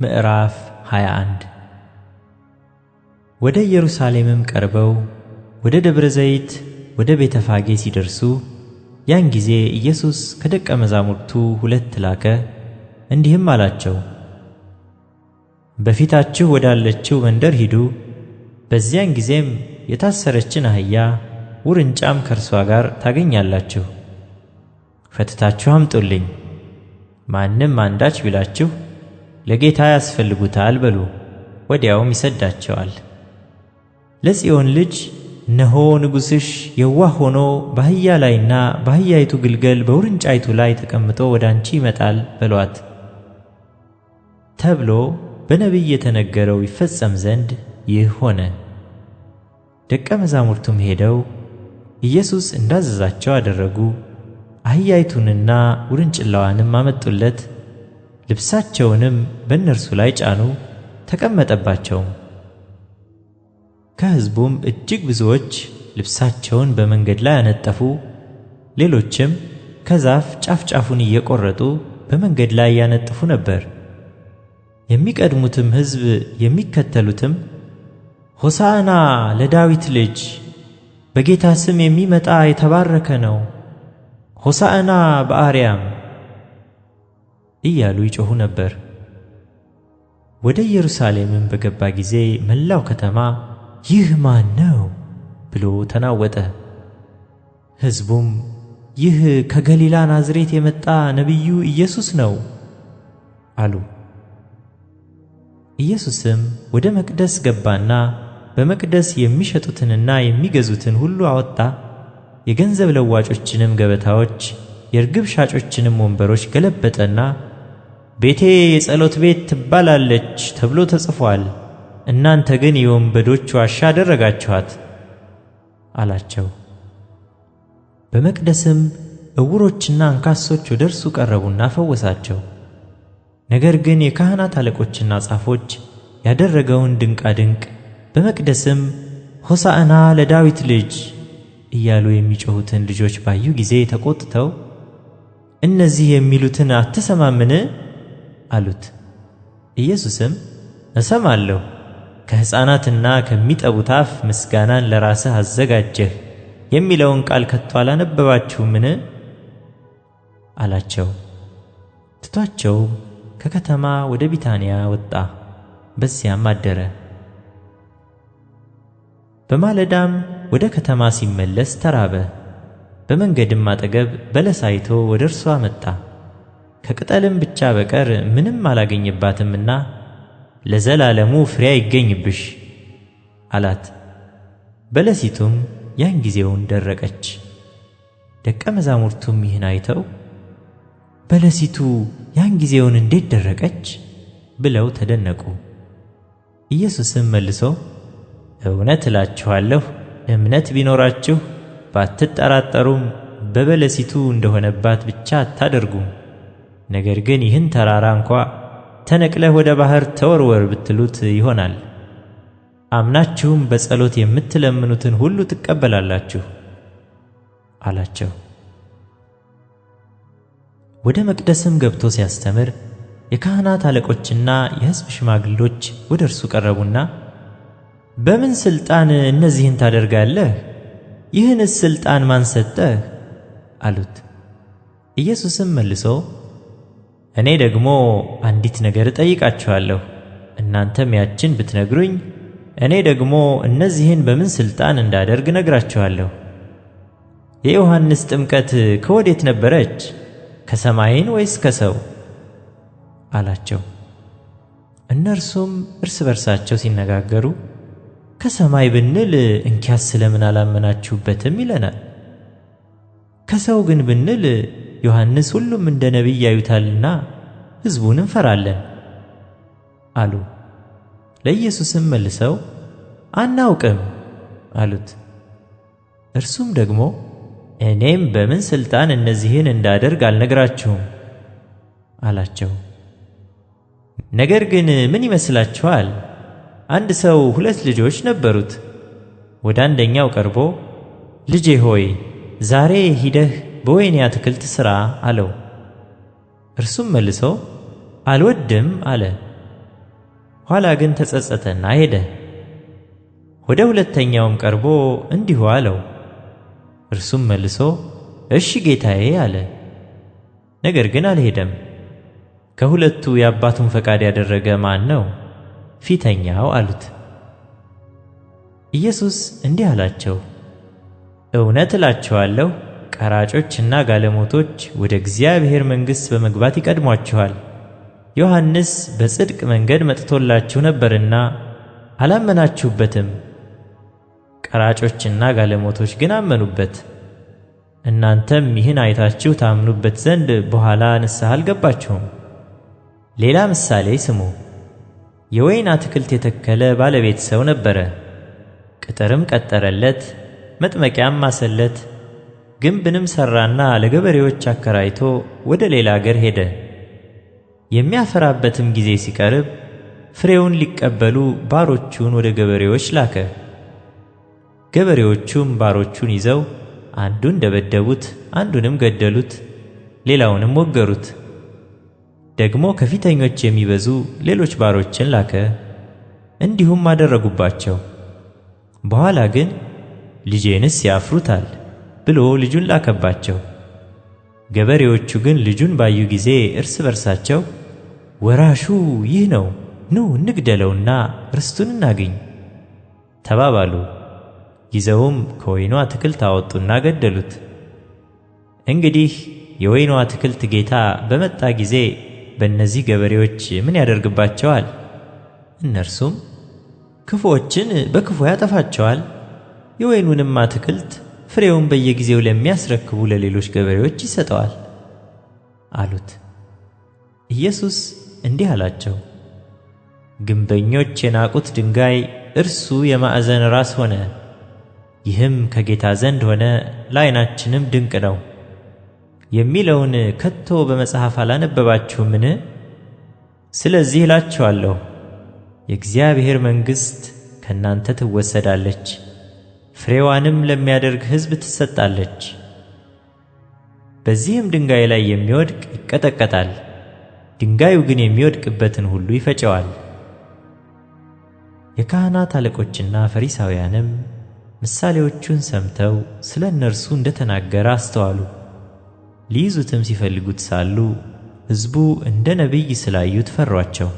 ምዕራፍ 21 ወደ ኢየሩሳሌምም ቀርበው ወደ ደብረ ዘይት ወደ ቤተ ፋጌ ሲደርሱ ያን ጊዜ ኢየሱስ ከደቀ መዛሙርቱ 2 ላከ፣ እንዲህም አላቸው፦ በፊታችሁ ወዳለችው መንደር ሂዱ። በዚያን ጊዜም የታሰረችን አህያ ውርንጫም ከእርሷ ጋር ታገኛላችሁ። ፈትታችሁ አምጡልኝ። ማንም አንዳች ቢላችሁ ለጌታ ያስፈልጉታል በሉ፣ ወዲያውም ይሰዳቸዋል። ለጽዮን ልጅ እነሆ ንጉሥሽ የዋህ ሆኖ በአህያ ላይና በአህያይቱ ግልገል በውርንጫይቱ ላይ ተቀምጦ ወደ አንቺ ይመጣል በሏት ተብሎ በነቢይ የተነገረው ይፈጸም ዘንድ ይህ ሆነ። ደቀ መዛሙርቱም ሄደው ኢየሱስ እንዳዘዛቸው አደረጉ። አህያይቱንና ውርንጭላዋንም አመጡለት፣ ልብሳቸውንም በእነርሱ ላይ ጫኑ፣ ተቀመጠባቸውም። ከሕዝቡም እጅግ ብዙዎች ልብሳቸውን በመንገድ ላይ አነጠፉ። ሌሎችም ከዛፍ ጫፍ ጫፉን እየቆረጡ በመንገድ ላይ ያነጥፉ ነበር። የሚቀድሙትም ሕዝብ የሚከተሉትም ሆሳዕና ለዳዊት ልጅ፣ በጌታ ስም የሚመጣ የተባረከ ነው፣ ሆሳዕና በአርያም እያሉ ይጮኹ ነበር። ወደ ኢየሩሳሌምም በገባ ጊዜ መላው ከተማ ይህ ማን ነው ብሎ ተናወጠ። ሕዝቡም ይህ ከገሊላ ናዝሬት የመጣ ነቢዩ ኢየሱስ ነው አሉ። ኢየሱስም ወደ መቅደስ ገባና በመቅደስ የሚሸጡትንና የሚገዙትን ሁሉ አወጣ። የገንዘብ ለዋጮችንም ገበታዎች፣ የርግብ ሻጮችንም ወንበሮች ገለበጠና ቤቴ የጸሎት ቤት ትባላለች ተብሎ ተጽፏል፣ እናንተ ግን የወንበዶች ዋሻ አደረጋችኋት አላቸው። በመቅደስም ዕውሮችና አንካሶች ወደ እርሱ ቀረቡና ፈወሳቸው። ነገር ግን የካህናት አለቆችና ጻፎች ያደረገውን ድንቃድንቅ በመቅደስም ሆሳዕና ለዳዊት ልጅ እያሉ የሚጮኹትን ልጆች ባዩ ጊዜ ተቆጥተው እነዚህ የሚሉትን አትሰማምን አሉት። ኢየሱስም እሰማለሁ፣ ከሕፃናትና ከሚጠቡት አፍ ምስጋናን ለራስህ አዘጋጀህ የሚለውን ቃል ከቶ አላነበባችሁምን አላቸው። ትቷቸውም ከከተማ ወደ ቢታንያ ወጣ፣ በዚያም አደረ። በማለዳም ወደ ከተማ ሲመለስ ተራበ። በመንገድም አጠገብ በለስ አይቶ ወደ እርሷ መጣ። ከቅጠልም ብቻ በቀር ምንም አላገኘባትምና ለዘላለሙ ፍሬ አይገኝብሽ አላት። በለሲቱም ያን ጊዜውን ደረቀች። ደቀ መዛሙርቱም ይህን አይተው በለሲቱ ያን ጊዜውን እንዴት ደረቀች ብለው ተደነቁ። ኢየሱስም መልሶ እውነት እላችኋለሁ፣ እምነት ቢኖራችሁ ባትጠራጠሩም በበለሲቱ እንደሆነባት ብቻ አታደርጉም። ነገር ግን ይህን ተራራ እንኳ ተነቅለህ ወደ ባሕር ተወርወር ብትሉት ይሆናል። አምናችሁም በጸሎት የምትለምኑትን ሁሉ ትቀበላላችሁ አላቸው። ወደ መቅደስም ገብቶ ሲያስተምር የካህናት አለቆችና የሕዝብ ሽማግሎች ወደ እርሱ ቀረቡና በምን ሥልጣን እነዚህን ታደርጋለህ? ይህንስ ሥልጣን ማን ሰጠህ? አሉት። ኢየሱስም መልሶ እኔ ደግሞ አንዲት ነገር እጠይቃችኋለሁ፣ እናንተም ያችን ብትነግሩኝ እኔ ደግሞ እነዚህን በምን ሥልጣን እንዳደርግ ነግራችኋለሁ። የዮሐንስ ጥምቀት ከወዴት ነበረች? ከሰማይን ወይስ ከሰው? አላቸው። እነርሱም እርስ በርሳቸው ሲነጋገሩ ከሰማይ ብንል እንኪያስ ስለምን አላመናችሁበትም ይለናል፣ ከሰው ግን ብንል ዮሐንስ ሁሉም እንደ ነቢይ ያዩታልና ሕዝቡን እንፈራለን አሉ። ለኢየሱስም መልሰው አናውቅም አሉት። እርሱም ደግሞ እኔም በምን ሥልጣን እነዚህን እንዳደርግ አልነግራችሁም አላቸው። ነገር ግን ምን ይመስላችኋል? አንድ ሰው 2 ልጆች ነበሩት። ወደ አንደኛው ቀርቦ ልጄ ሆይ ዛሬ ሂደህ በወይኔ አትክልት ሥራ አለው። እርሱም መልሶ አልወድም አለ። ኋላ ግን ተጸጸተና ሄደ። ወደ ሁለተኛውም ቀርቦ እንዲሁ አለው። እርሱም መልሶ እሺ ጌታዬ አለ። ነገር ግን አልሄደም። ከሁለቱ የአባቱን ፈቃድ ያደረገ ማን ነው? ፊተኛው አሉት። ኢየሱስ እንዲህ አላቸው፣ እውነት እላችኋለሁ ቀራጮችና ጋለሞቶች ወደ እግዚአብሔር መንግሥት በመግባት ይቀድሟችኋል። ዮሐንስ በጽድቅ መንገድ መጥቶላችሁ ነበርና አላመናችሁበትም። ቀራጮችና ጋለሞቶች ግን አመኑበት። እናንተም ይህን አይታችሁ ታምኑበት ዘንድ በኋላ ንስሐ አልገባችሁም። ሌላ ምሳሌ ስሙ። የወይን አትክልት የተከለ ባለቤት ሰው ነበረ። ቅጥርም ቀጠረለት፣ መጥመቂያም ማሰለት፣ ግንብንም ሠራና ለገበሬዎች አከራይቶ ወደ ሌላ አገር ሄደ። የሚያፈራበትም ጊዜ ሲቀርብ ፍሬውን ሊቀበሉ ባሮቹን ወደ ገበሬዎች ላከ። ገበሬዎቹም ባሮቹን ይዘው አንዱን ደበደቡት፣ አንዱንም ገደሉት፣ ሌላውንም ወገሩት። ደግሞ ከፊተኞች የሚበዙ ሌሎች ባሮችን ላከ፣ እንዲሁም አደረጉባቸው። በኋላ ግን ልጄንስ ያፍሩታል ብሎ ልጁን ላከባቸው። ገበሬዎቹ ግን ልጁን ባዩ ጊዜ እርስ በርሳቸው ወራሹ ይህ ነው፣ ኑ እንግደለውና ርስቱን እናግኝ ተባባሉ። ይዘውም ከወይኑ አትክልት አወጡና ገደሉት። እንግዲህ የወይኑ አትክልት ጌታ በመጣ ጊዜ በእነዚህ ገበሬዎች ምን ያደርግባቸዋል? እነርሱም ክፉዎችን በክፉ ያጠፋቸዋል፣ የወይኑንም አትክልት ፍሬውን በየጊዜው ለሚያስረክቡ ለሌሎች ገበሬዎች ይሰጠዋል አሉት። ኢየሱስ እንዲህ አላቸው፣ ግንበኞች የናቁት ድንጋይ እርሱ የማዕዘን ራስ ሆነ። ይህም ከጌታ ዘንድ ሆነ፣ ለዓይናችንም ድንቅ ነው የሚለውን ከቶ በመጽሐፍ አላነበባችሁምን? ስለዚህ እላችኋለሁ የእግዚአብሔር መንግሥት ከእናንተ ትወሰዳለች፣ ፍሬዋንም ለሚያደርግ ሕዝብ ትሰጣለች። በዚህም ድንጋይ ላይ የሚወድቅ ይቀጠቀጣል፣ ድንጋዩ ግን የሚወድቅበትን ሁሉ ይፈጨዋል። የካህናት አለቆችና ፈሪሳውያንም ምሳሌዎቹን ሰምተው ስለ እነርሱ እንደተናገረ አስተዋሉ። ሊይዙትም ሲፈልጉት ሳሉ ሕዝቡ እንደ ነቢይ ስላዩት ፈሯቸው።